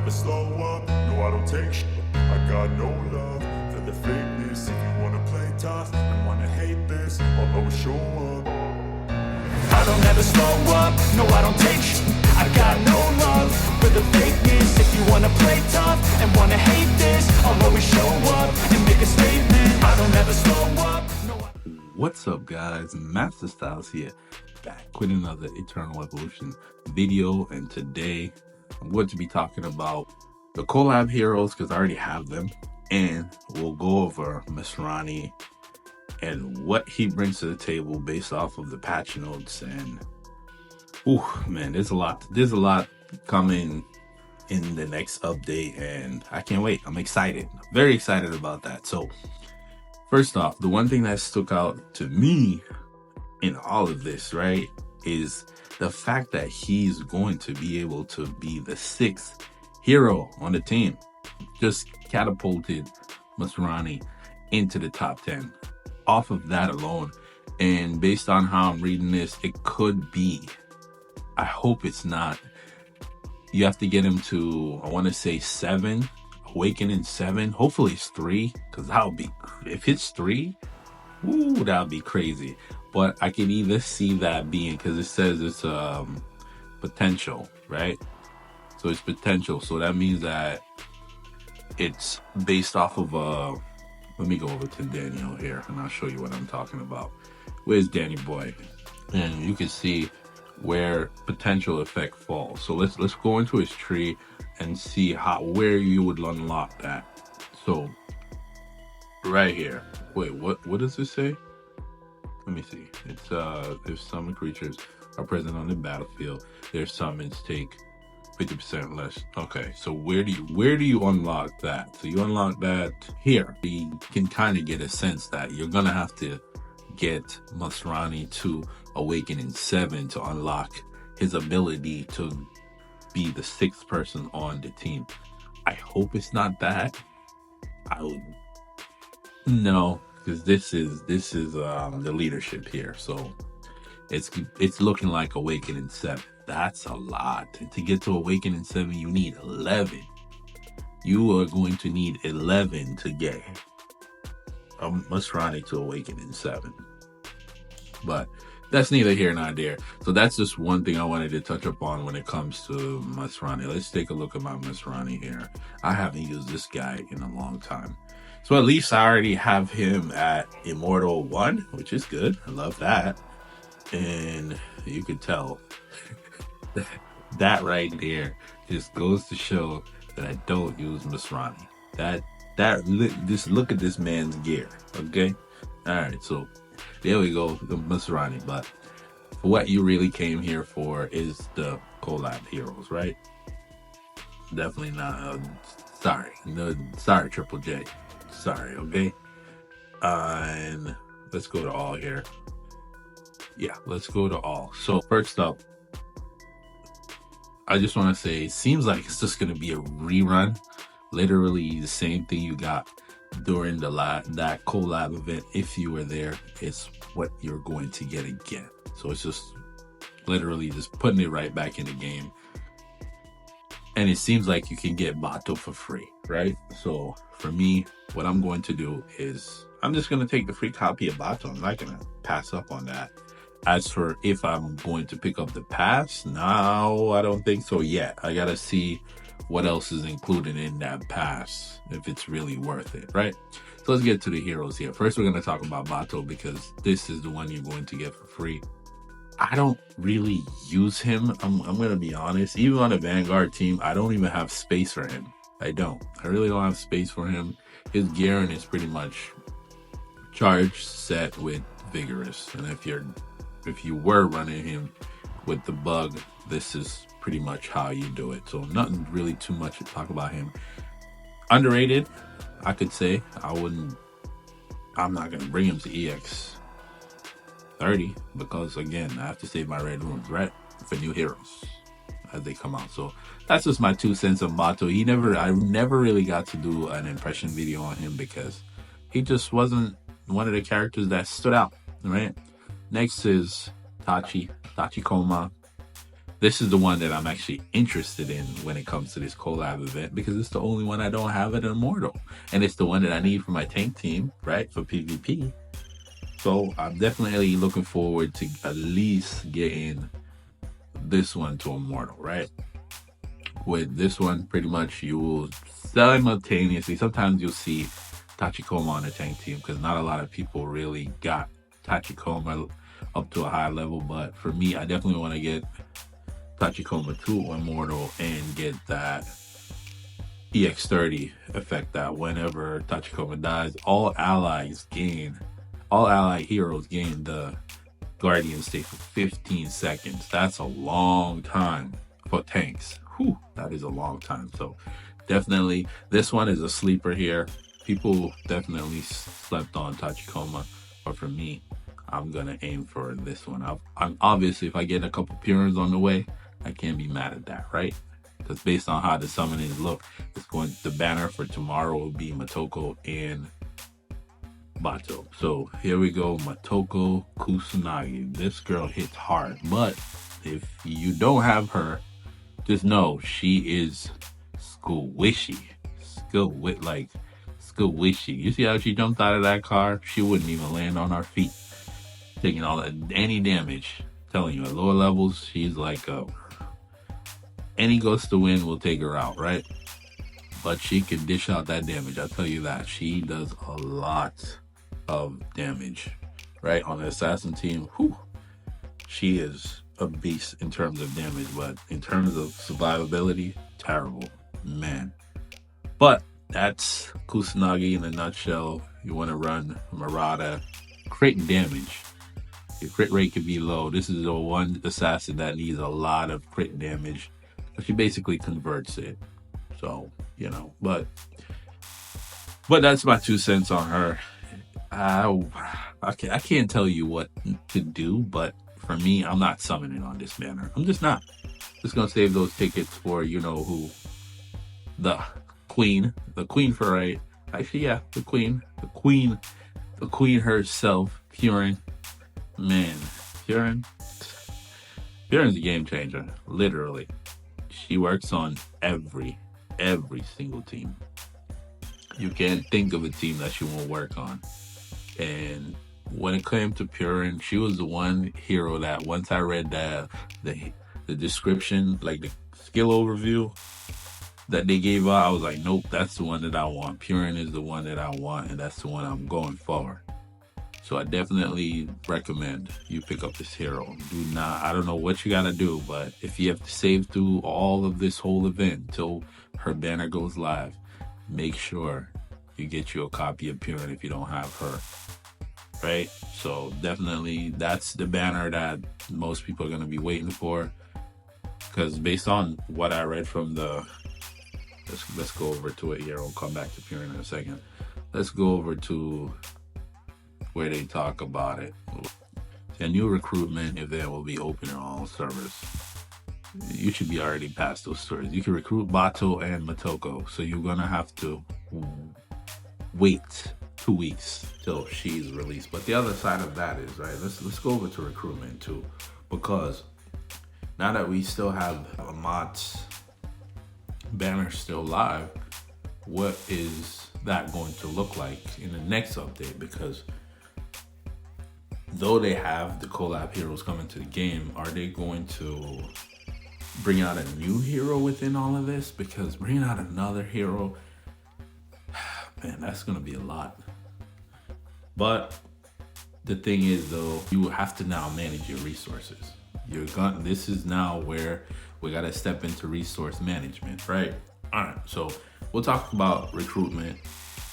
never slow up, no I don't take shit. I got no love for the fakeness. If you wanna play tough and wanna hate this, I'll always show up. I don't ever slow up, no I don't take shit. I got no love for the fakeness. If you wanna play tough and wanna hate this, I'll always show up and make a statement. I don't ever slow up, no What's up, guys? Masta Styles here, back with another Eternal Evolution video, and today I'm going to be talking about the collab heroes because I already have them, and we'll go over Masrani and what he brings to the table based off of the patch notes. And man, there's a lot coming in the next update, and I can't wait. I'm excited, very excited about that. So first off, the one thing that stuck out to me in all of this, right, is the fact that he's going to be able to be the 6th hero on the team. Just catapulted Masrani into the top 10 off of that alone. And based on how I'm reading this, it could be, I hope it's not, you have to get him to, I want to say 7, awakening 7. Hopefully it's 3, because that would be, if it's 3, ooh, that would be crazy. But I can either see that being, because it says it's potential, right? So it's potential. So that means that it's based off of let me go over to Daniel here and I'll show you what I'm talking about. Where's Danny boy? And you can see where potential effect falls. So let's go into his tree and see where you would unlock that. So right here. Wait, what does it say? Let me see. It's if summon creatures are present on the battlefield, their summons take 50% less. Okay, so where do you unlock that? So you unlock that here. You can kind of get a sense that you're gonna have to get Masrani to awakening 7 to unlock his ability to be the 6th person on the team. I hope it's not that. I would no, because this is the leadership here. So it's looking like awakening 7. That's a lot. To get to awakening 7, you need 11. You are going to need 11 to get Masrani to awakening 7. But that's neither here nor there. So that's just one thing I wanted to touch upon when it comes to Masrani. Let's take a look at my Masrani here. I haven't used this guy in a long time. So at least I already have him at Immortal 1, which is good. I love that. And you could tell that right there just goes to show that I don't use Masrani. Just look at this man's gear, okay? All right, so there we go, the Masrani. But for what you really came here for is the collab heroes, right? Definitely not. Sorry, Triple J. Sorry, okay? And let's go to all here. Yeah, let's go to all. So first up, I just want to say, it seems like it's just going to be a rerun. Literally the same thing you got during that collab event. If you were there, it's what you're going to get again. So it's just literally just putting it right back in the game. And it seems like you can get Bato for free, right? So for me, what I'm going to do is I'm just going to take the free copy of Bato. I'm not going to pass up on that. As for if I'm going to pick up the pass, no, I don't think so yet. I got to see what else is included in that pass, if it's really worth it, right? So let's get to the heroes here. First, we're going to talk about Bato because this is the one you're going to get for free. I don't really use him. I'm going to be honest. Even on the Vanguard team, I don't even have space for him. I really don't have space for him. His gearing is pretty much charged set with vigorous. And if you were running him with the bug, this is pretty much how you do it. So nothing really too much to talk about him. Underrated, I could say. I'm not going to bring him to EX 30 because, again, I have to save my red rooms, right, for new heroes as they come out. So that's just my 2 cents on Bato. I never really got to do an impression video on him because he just wasn't one of the characters that stood out, right? Next is Tachikoma. This is the one that I'm actually interested in when it comes to this collab event, because it's the only one I don't have at Immortal. And it's the one that I need for my tank team, right? For PvP. So I'm definitely looking forward to at least getting this one to Immortal, right? With this one, pretty much you will simultaneously, sometimes you'll see Tachikoma on the tank team, because not a lot of people really got Tachikoma up to a high level. But for me, I definitely want to get Tachikoma to Immortal and get that EX30 effect, that whenever Tachikoma dies, all allied heroes gain the Guardian state for 15 seconds. That's a long time for tanks. Whew, that is a long time. So definitely this one is a sleeper here. People definitely slept on Tachikoma, but for me, I'm gonna aim for this one. I'm obviously, if I get a couple Purins on the way, I can't be mad at that, right? Because based on how the summonings look, the banner for tomorrow will be Motoko and Bato. So here we go, Motoko Kusanagi. This girl hits hard, but if you don't have her, just know she is squishy. Squishy. You see how she jumped out of that car? She wouldn't even land on her feet, taking any damage. Telling you, at lower levels, she's like any ghost to win will take her out, right? But she can dish out that damage. I'll tell you that. She does a lot of damage, right? On the assassin team, whew, she is a beast in terms of damage, but in terms of survivability, terrible, man. But that's Kusanagi in a nutshell. You want to run Murata, crit damage. Your crit rate could be low. This is the one assassin that needs a lot of crit damage. She basically converts it. So, but that's my 2 cents on her. I can't tell you what to do, but for me, I'm not summoning on this banner. I'm just not. Just gonna save those tickets for who, the queen for right. Actually, yeah, the queen herself, Purin. Man, Purin's a game changer, literally. She works on every single team. You can't think of a team that she won't work on. And when it came to Purin, she was the one hero that once I read the description, like the skill overview that they gave out, I was like, nope, that's the one that I want. Purin is the one that I want, and that's the one I'm going for. So I definitely recommend you pick up this hero. I don't know what you gotta do, but if you have to save through all of this whole event until her banner goes live, make sure you get you a copy of Purin if you don't have her. Right? So definitely that's the banner that most people are gonna be waiting for. Because based on what I read from let's go over to it here. We'll come back to Purin in a second. Let's go over to where they talk about it. A new recruitment event will be open on all servers. You should be already past those stories. You can recruit Bato and Motoko, so you're gonna have to wait 2 weeks till she's released. But the other side of that is, right, let's go over to recruitment too, because now that we still have Amat's banner still live, what is that going to look like in the next update? Because though they have the collab heroes coming to the game, are they going to bring out a new hero within all of this? Because bringing out another hero, man, that's going to be a lot. But the thing is, though, you have to now manage your resources. This is now where we got to step into resource management, right? All right, so we'll talk about recruitment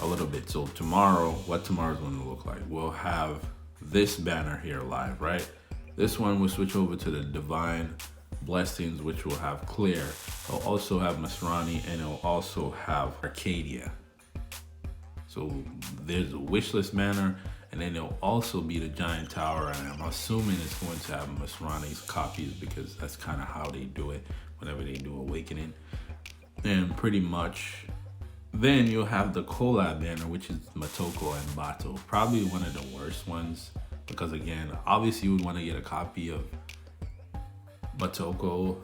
a little bit. So what tomorrow's going to look like? We'll have this banner here live, right? This one will switch over to the Divine Blessings, which will have Clear. It'll also have Masrani, and it'll also have Arcadia. So there's a wishlist banner, and then it'll also be the Giant Tower, and I'm assuming it's going to have Masrani's copies, because that's kind of how they do it whenever they do Awakening. And pretty much then you'll have the collab banner, which is Motoko and Bato. Probably one of the worst ones, because again, obviously you would want to get a copy of Matoko,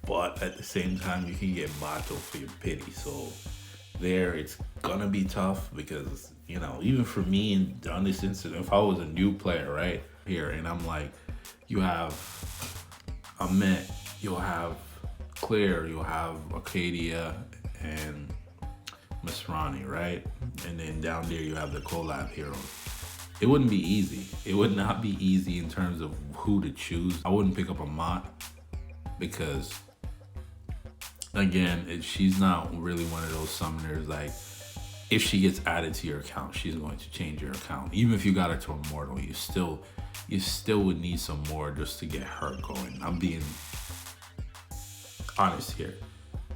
but at the same time you can get Bato for your pity. So there it's gonna be tough because even for me on this incident, if I was a new player right here and I'm like, you have Amit, you'll have Claire, you'll have Arcadia and Masrani, right? And then down there you have the collab heroes. It wouldn't be easy. It would not be easy in terms of who to choose. I wouldn't pick up a Mott because, again, she's not really one of those summoners. Like, if she gets added to your account, she's going to change your account. Even if you got her to Immortal, you still would need some more just to get her going. I'm being honest here.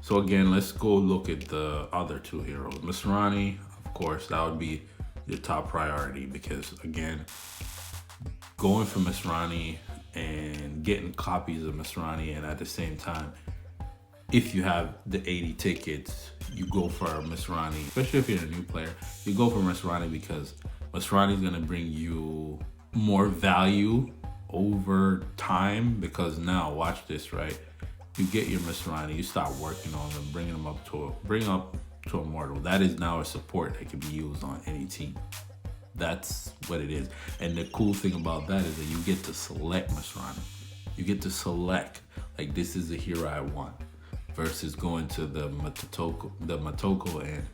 So again, let's go look at the other two heroes. Masrani, of course, that would be your top priority because, again, going for Masrani and getting copies of Masrani, and at the same time, if you have the 80 tickets, you go for Masrani. Especially if you're a new player, you go for Masrani because Masrani is gonna bring you more value over time. Because now, watch this, right? You get your Masrani, you start working on them, bring up to Immortal. That is now a support that can be used on any team. That's what it is. And the cool thing about that is that you get to select Masrani. You get to select, like, this is the hero I want, versus going to the Matoko and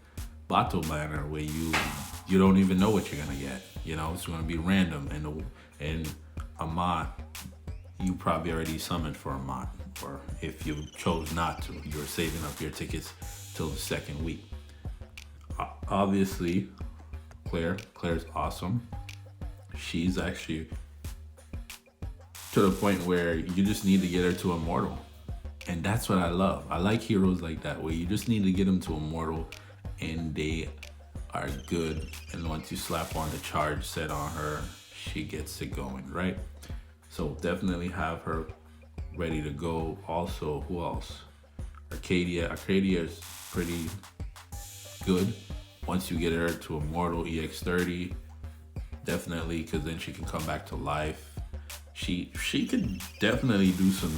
Bato banner where you don't even know what you're gonna get. It's gonna be random. And Amat, you probably already summoned for Amat, or if you chose not to, you're saving up your tickets till the second week. Obviously, Claire's awesome. She's actually to the point where you just need to get her to Immortal. And that's what I love. I like heroes like that, where you just need to get them to Immortal and they are good. And once you slap on the charge set on her, she gets it going, right? So definitely have her ready to go. Also, who else? Arcadia is pretty good. Once you get her to Immortal EX30, definitely, because then she can come back to life. She could definitely do some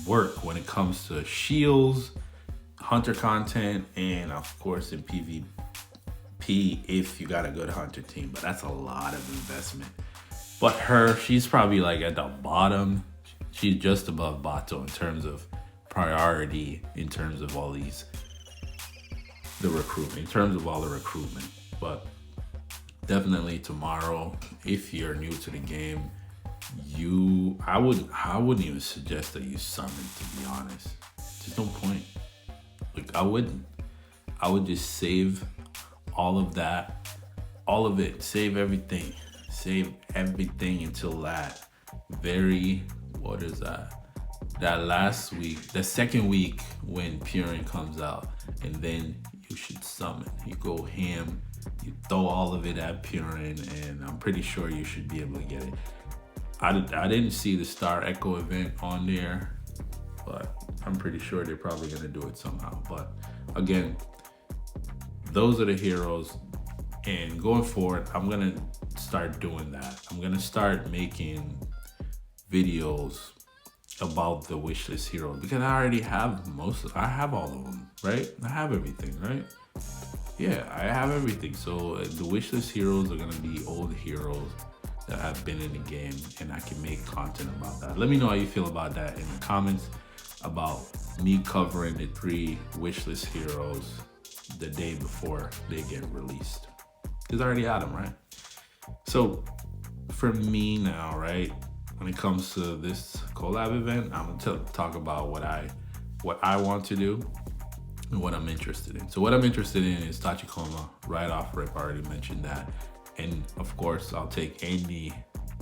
work when it comes to shields, hunter content, and of course in PvP if you got a good hunter team. But that's a lot of investment. But she's probably like at the bottom. She's just above Bato in terms of priority, in terms of all the recruitment. But definitely tomorrow, if you're new to the game, I wouldn't even suggest that you summon, to be honest. There's no point. Like, I wouldn't. I would just save all of that, all of it. Save everything until that what is that? That last week, the second week when Purin comes out, and then you should summon. You go ham, you throw all of it at Purin, and I'm pretty sure you should be able to get it. I didn't see the Star Echo event on there, but I'm pretty sure they're probably gonna do it somehow. But again, those are the heroes, and going forward, I'm gonna start doing that. I'm gonna start making videos about the wishlist heroes because I already have I have all of them, right? I have everything, right? Yeah, I have everything. So the wishlist heroes are gonna be old heroes that have been in the game, and I can make content about that. Let me know how you feel about that in the comments, about me covering the 3 wishlist heroes the day before they get released. Because I already had them, right? So for me now, right, when it comes to this collab event, I'm gonna talk about what I want to do and what I'm interested in. So what I'm interested in is Tachikoma, right off rip. I already mentioned that. And of course, I'll take any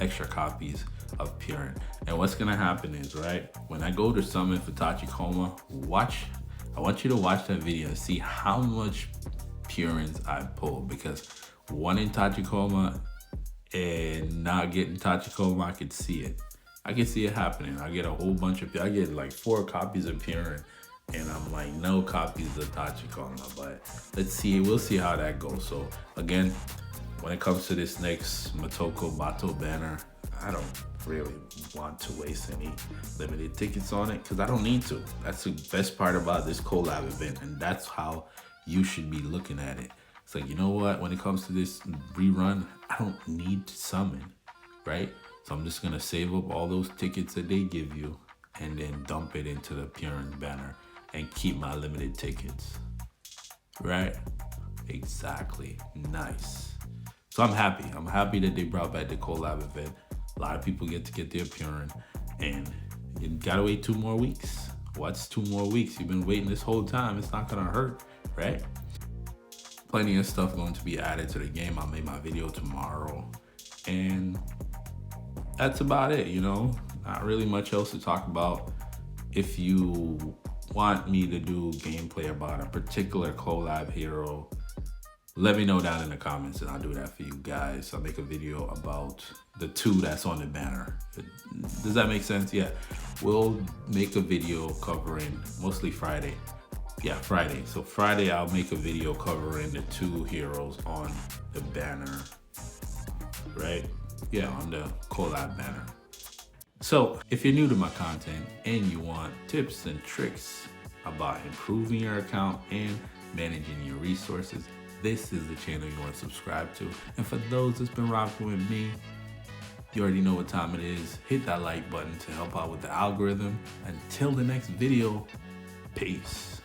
extra copies of Purin. And what's gonna happen is, right, when I go to summon for Tachikoma, I want you to watch that video and see how much Purins I pulled, because wanting Tachikoma and not getting Tachikoma, I could see it. I can see it happening. I get a whole bunch of, I get like 4 copies of Purin, and I'm like, no copies of Tachikoma. But let's see, we'll see how that goes. So again, when it comes to this next Matoko Bato banner, really want to waste any limited tickets on it because I don't need to. That's the best part about this collab event, and that's how you should be looking at it. It's like, you know what, when it comes to this rerun, I don't need to summon, right? So I'm just gonna save up all those tickets that they give you and then dump it into the appearance banner and keep my limited tickets, right? Exactly. Nice. So I'm happy. I'm happy that they brought back the collab event. A lot of people get to get their appearance, and you gotta wait 2 more weeks. What's 2 more weeks? You've been waiting this whole time. It's not gonna hurt, right? Plenty of stuff going to be added to the game. I'll make my video tomorrow, and that's about it, you know? Not really much else to talk about. If you want me to do gameplay about a particular collab hero, let me know down in the comments and I'll do that for you guys. I'll make a video about the 2 that's on the banner. Does that make sense? Yeah. We'll make a video covering mostly Friday. Yeah, Friday. So Friday I'll make a video covering the 2 heroes on the banner, right? Yeah, on the collab banner. So if you're new to my content and you want tips and tricks about improving your account and managing your resources, this is the channel you want to subscribe to. And for those that's been rocking with me, you already know what time it is. Hit that like button to help out with the algorithm. Until the next video, peace.